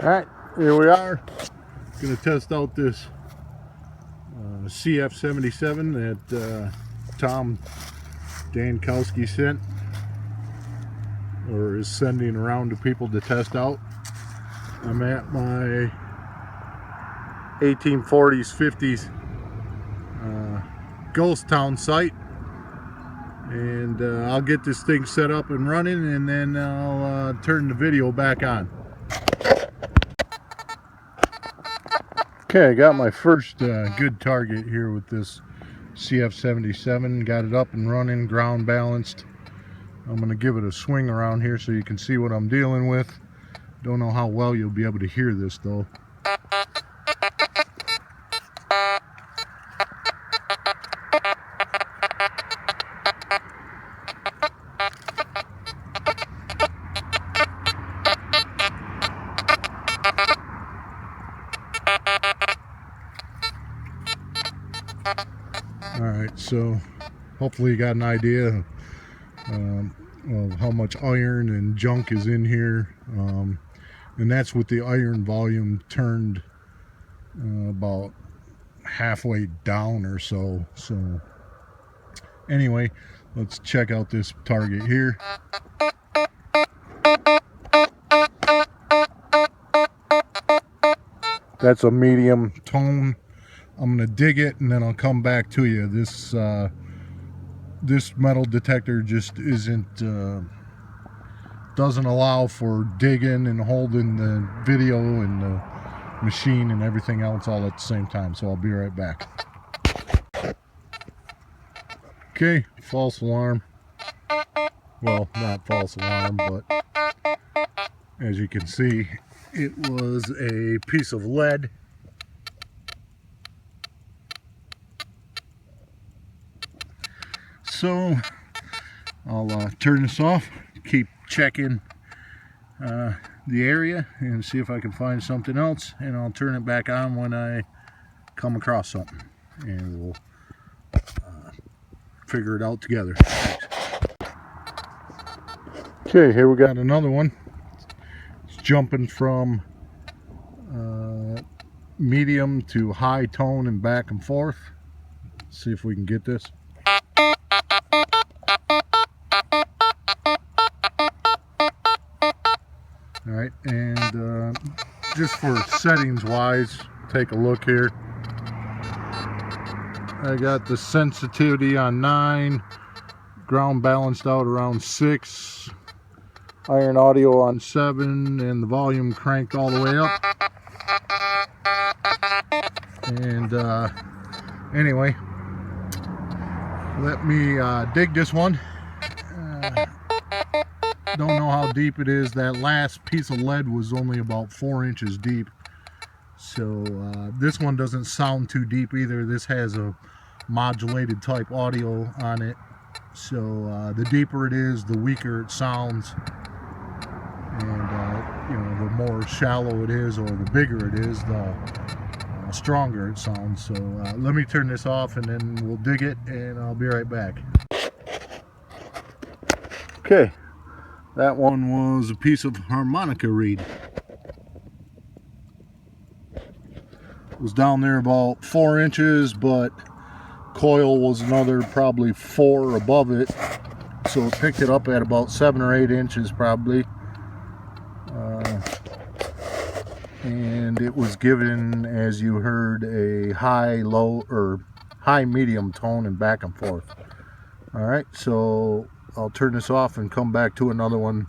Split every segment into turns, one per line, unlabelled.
Alright, here we are. Gonna test out this CF77 that Tom Dankowski sent, or is sending around to people to test out. I'm at my 1840s, 50s ghost town site, and I'll get this thing set up and running, and then I'll turn the video back on. Okay, I got my first good target here with this CF77. Got it up and running, ground balanced. I'm going to give it a swing around here so you can see what I'm dealing with. Don't know how well you'll be able to hear this though. Alright, so hopefully you got an idea of how much iron and junk is in here, and that's with the iron volume turned about halfway down or so. So anyway, let's check out this target here. That's a medium tone. I'm gonna dig it and then I'll come back to you. This metal detector just doesn't allow for digging and holding the video and the machine and everything else all at the same time, so I'll be right back. Okay, false alarm. Well, not false alarm, but as you can see, it was a piece of lead. So I'll turn this off, keep checking the area and see if I can find something else, and I'll turn it back on when I come across something, and we'll figure it out together. Thanks. Okay, here we got another one. It's jumping from medium to high tone and back and forth. Let's see if we can get this. Alright, and just for settings wise, take a look here. I got the sensitivity on 9, ground balanced out around 6, iron audio on 7, and the volume cranked all the way up. And anyway, let me dig this one. Don't know how deep it is. That last piece of lead was only about 4 inches deep, so this one doesn't sound too deep either. This has a modulated type audio on it, so the deeper it is, the weaker it sounds, and you know, the more shallow it is or the bigger it is, the stronger it sounds. So let me turn this off and then we'll dig it, and I'll be right back. Okay, that one was a piece of harmonica reed. It was down there about 4 inches, but coil was another probably 4 above it, so it picked it up at about 7 or 8 inches probably, and it was given, as you heard, a high, low, or high medium tone and back and forth. Alright, so I'll turn this off and come back to another one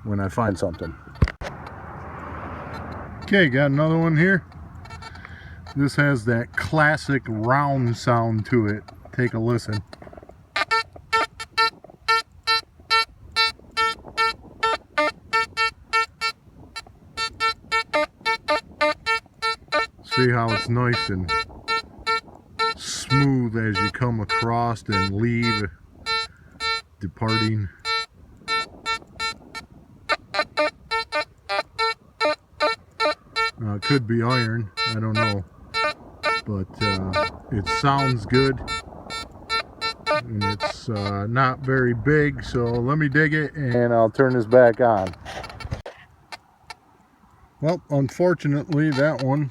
when I find something. Okay, got another one here. This has that classic round sound to it. Take a listen. See how it's nice and smooth as you come across and leave, departing. It could be iron, I don't know, but it sounds good, and it's not very big, so let me dig it and I'll turn this back on. Well, unfortunately, that one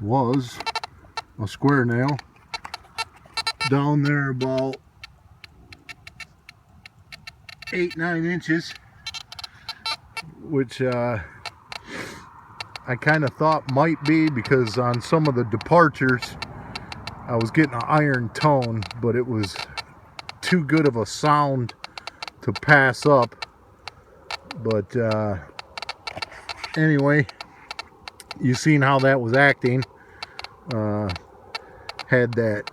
was a square nail down there about 8-9 inches, which I kind of thought might be, because on some of the departures I was getting an iron tone, but it was too good of a sound to pass up. But anyway, you seen how that was acting. Had that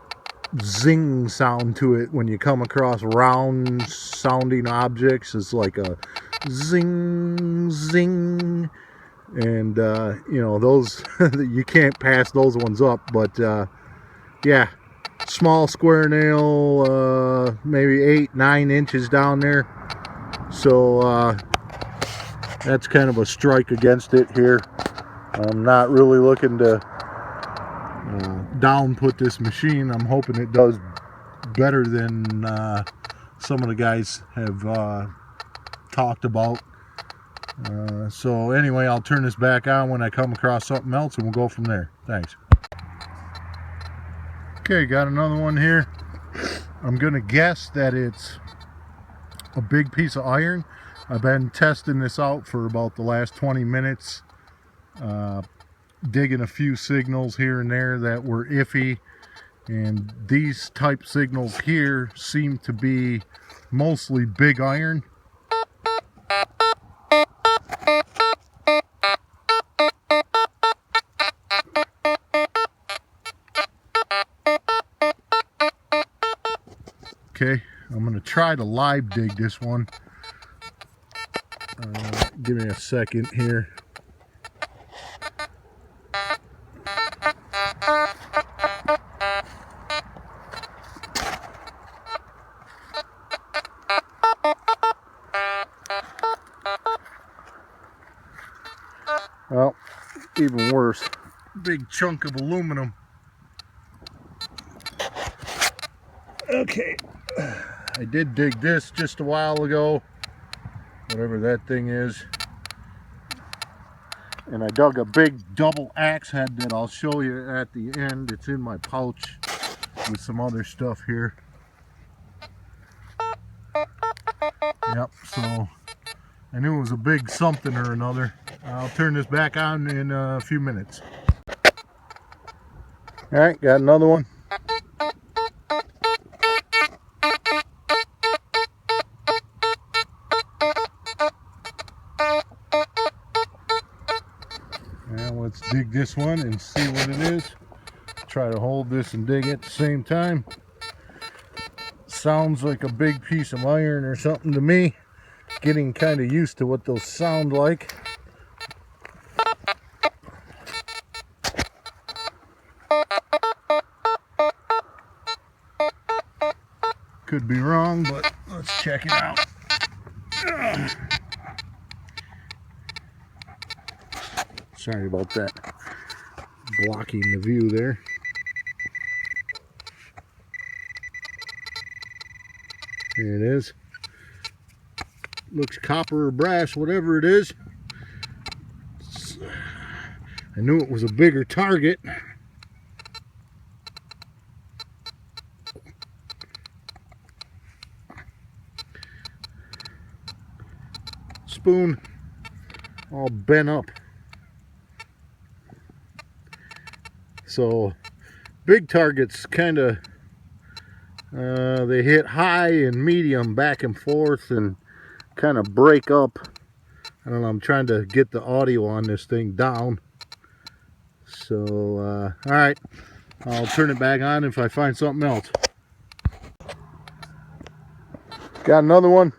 zing sound to it when you come across round sounding objects. It's like a zing zing, and you know, those you can't pass those ones up. But yeah, small square nail, maybe 8-9 inches down there, so that's kind of a strike against it here. I'm not really looking to down put this machine. I'm hoping it does better than some of the guys have talked about. So anyway, I'll turn this back on when I come across something else, and we'll go from there. Thanks. Okay, got another one here. I'm gonna guess that it's a big piece of iron. I've been testing this out for about the last 20 minutes, digging a few signals here and there that were iffy, and these type signals here seem to be mostly big iron. Okay, I'm going to try to live dig this one. Give me a second here. Well, even worse. Big chunk of aluminum. Okay, I did dig this just a while ago, whatever that thing is, and I dug a big double axe head that I'll show you at the end. It's in my pouch with some other stuff here. Yep, so I knew it was a big something or another. I'll turn this back on in a few minutes. Alright, got another one. Now let's dig this one and see what it is. Try to hold this and dig at the same time. Sounds like a big piece of iron or something to me. Getting kind of used to what those sound like. Could be wrong, but let's check it out. Sorry about that, blocking the view there. There it is. Looks copper or brass, whatever it is. I knew it was a bigger target. Spoon all bent up. So big targets kind of they hit high and medium back and forth and kind of break up. I don't know, I'm trying to get the audio on this thing down. So all right, I'll turn it back on if I find something else. Got another one.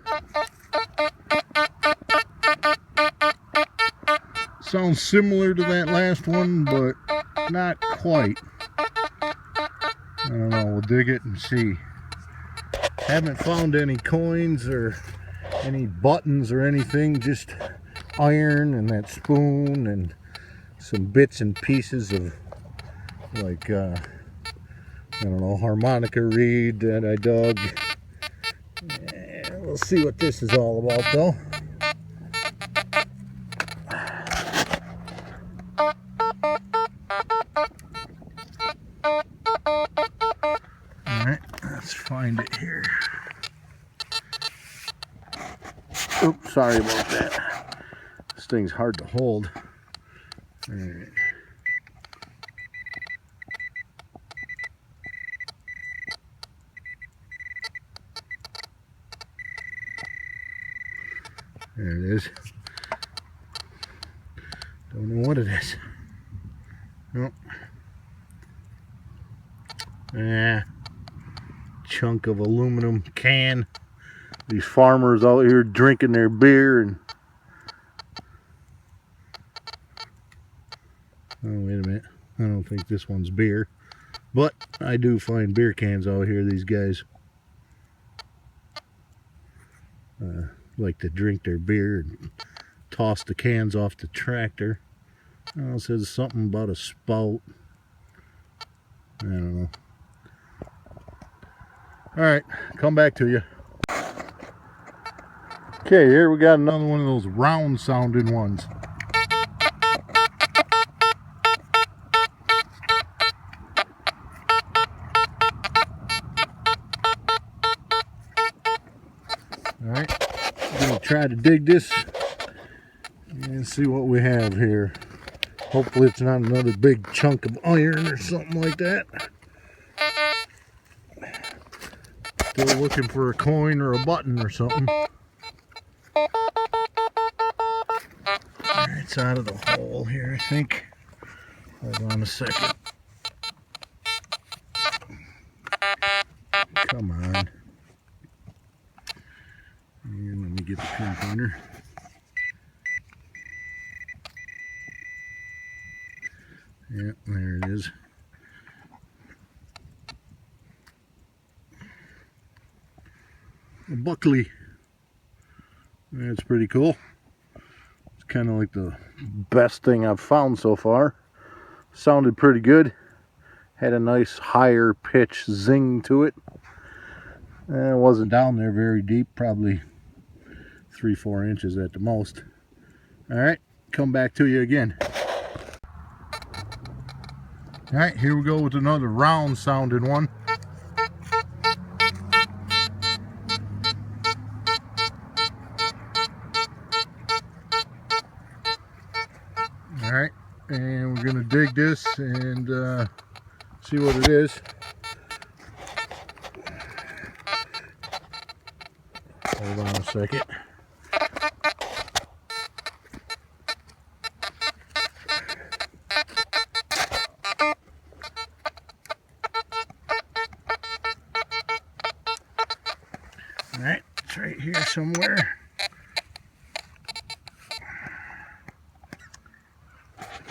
Sounds similar to that last one, but not quite. I don't know, we'll dig it and see. Haven't found any coins or any buttons or anything, just iron and that spoon and some bits and pieces of, like, I don't know, harmonica reed that I dug. We'll see what this is all about though. find it here. Oops, sorry about that. This thing's hard to hold. All right. There it is. Don't know what it is. Nope. Chunk of aluminum can. These farmers out here drinking their beer and oh, wait a minute. I don't think this one's beer. But I do find beer cans out here. These guys like to drink their beer and toss the cans off the tractor. Oh, it says something about a spout. I don't know. Alright, come back to you. Okay, here we got another one of those round sounding ones. Alright, I'm going to try to dig this and see what we have here. Hopefully it's not another big chunk of iron or something like that. Still looking for a coin or a button or something. It's out of the hole here, I think. Hold on a second. Come on. And let me get the pinpointer. Yep, there it is. A Buckley. That's pretty cool. It's kind of like the best thing I've found so far. Sounded pretty good. Had a nice higher pitch zing to it. It wasn't down there very deep, probably 3-4 inches at the most. Alright, come back to you again. Alright, here we go with another round sounding one. Alright, and we're going to dig this and see what it is. Hold on a second. Alright, it's right here somewhere.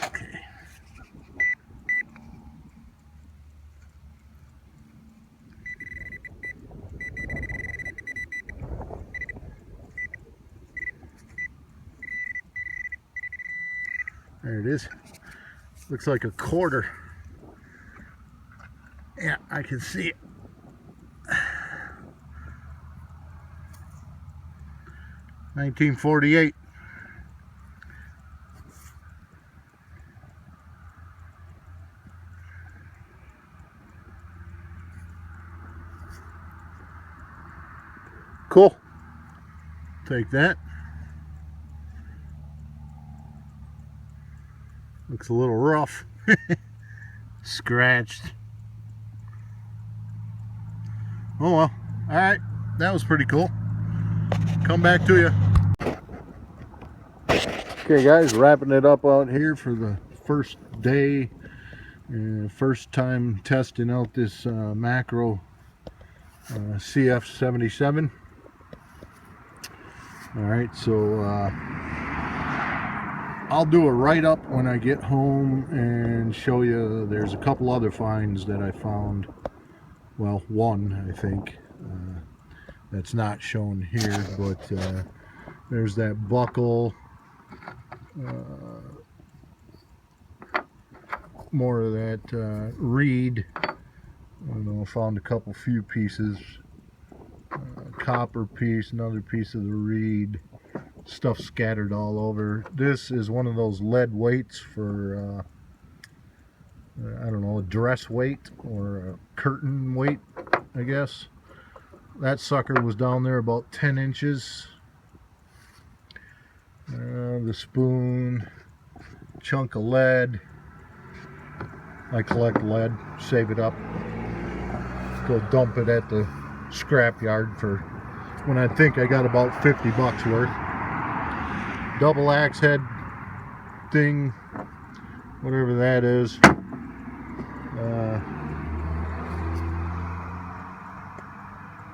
Okay. There it is. Looks like a quarter. Yeah, I can see it. 1948. Cool. Take that. Looks a little rough. Scratched. Oh well. Alright. That was pretty cool. Come back to you. Okay guys, wrapping it up out here for the first day. First time testing out this Makro CF77. Alright, so I'll do a write-up when I get home and show you. There's a couple other finds that I found. Well, one I think that's not shown here, but there's that buckle, more of that reed. I don't know, found a few pieces, copper piece, another piece of the reed, stuff scattered all over. This is one of those lead weights for I don't know, a dress weight or a curtain weight, I guess. that sucker was down there about 10 inches. The spoon, chunk of lead. I collect lead, save it up, go dump it at the scrap yard for when I think I got about 50 bucks worth. Double axe head thing, whatever that is.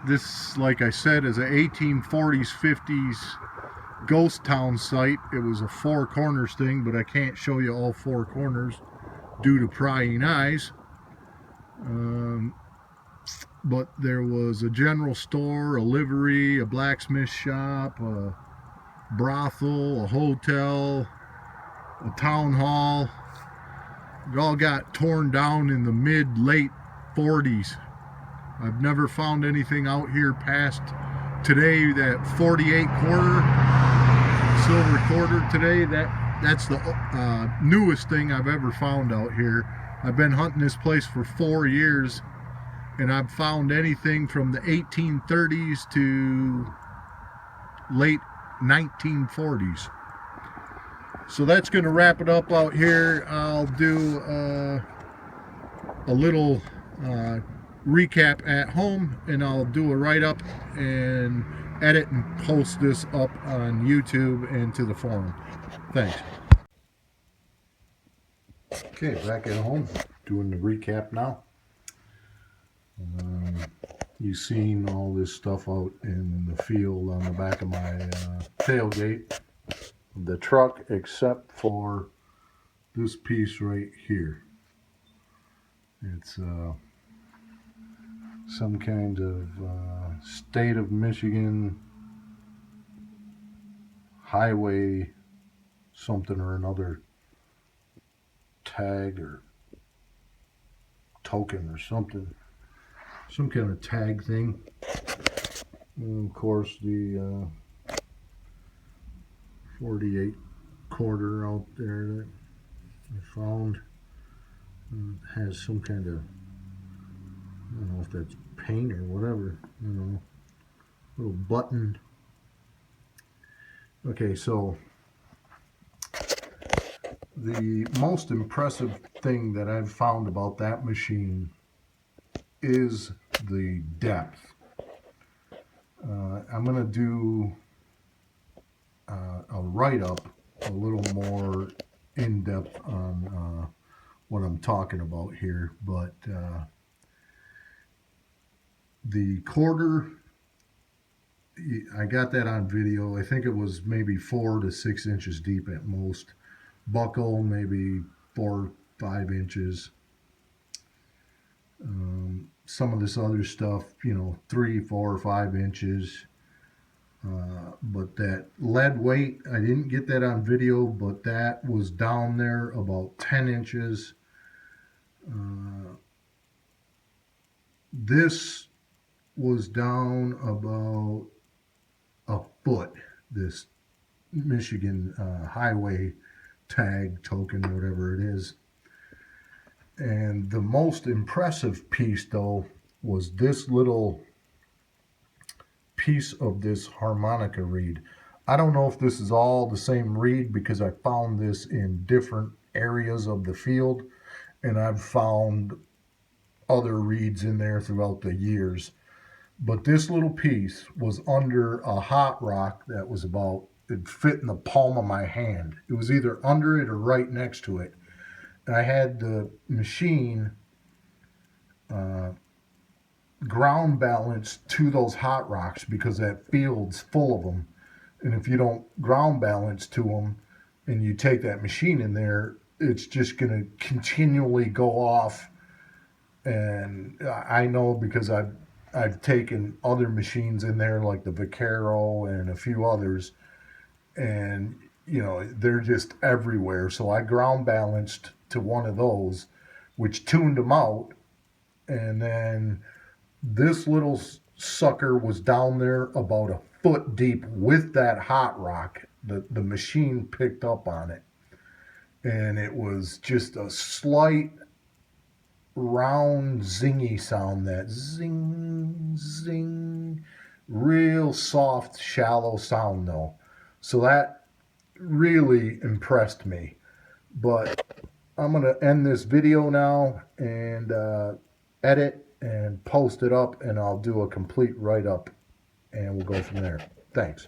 This, like I said, is an 1840s, 50s ghost town site. It was a four corners thing, but I can't show you all four corners due to prying eyes. But there was a general store, a livery, a blacksmith shop, a brothel, a hotel, a town hall. It all got torn down in the mid-late 40s. I've never found anything out here past today. That 48 quarter silver quarter today, that's the newest thing I've ever found out here. I've been hunting this place for 4 years, and I've found anything from the 1830s to late 1940s. So that's going to wrap it up out here. I'll do a little recap at home, and I'll do a write-up and edit and post this up on YouTube and to the forum. Thanks. Okay, back at home, doing the recap now. You've seen all this stuff out in the field on the back of my tailgate of the truck, except for this piece right here. It's some kind of state of Michigan highway something or another tag or token or something, some kind of tag thing. And of course the 48 quarter out there that I found has some kind of, I don't know if that's paint or whatever, you know, little button. Okay, so the most impressive thing that I've found about that machine is the depth. I'm going to do a write-up a little more in-depth on what I'm talking about here, but the quarter, I got that on video. I think it was maybe 4 to 6 inches deep at most. Buckle maybe 4 or 5 inches. Some of this other stuff, you know, 3, 4, or 5 inches. But that lead weight, I didn't get that on video, but that was down there about 10 inches. This was down about a foot, this Michigan highway tag, token, whatever it is. And the most impressive piece, though, was this little piece of this harmonica reed. I don't know if this is all the same reed because I found this in different areas of the field, and I've found other reeds in there throughout the years. But this little piece was under a hot rock that was about, it fit in the palm of my hand. It was either under it or right next to it. And I had the machine ground balanced to those hot rocks because that field's full of them. And if you don't ground balance to them and you take that machine in there, it's just going to continually go off. And I know because I've taken other machines in there like the Vaquero and a few others, and you know, they're just everywhere. So I ground balanced to one of those, which tuned them out. And then this little sucker was down there about a foot deep with that hot rock. The machine picked up on it. And it was just a slight round zingy sound, that zing, zing, real soft, shallow sound though. So that really impressed me. But I'm going to end this video now and edit and post it up, and I'll do a complete write-up, and we'll go from there. Thanks.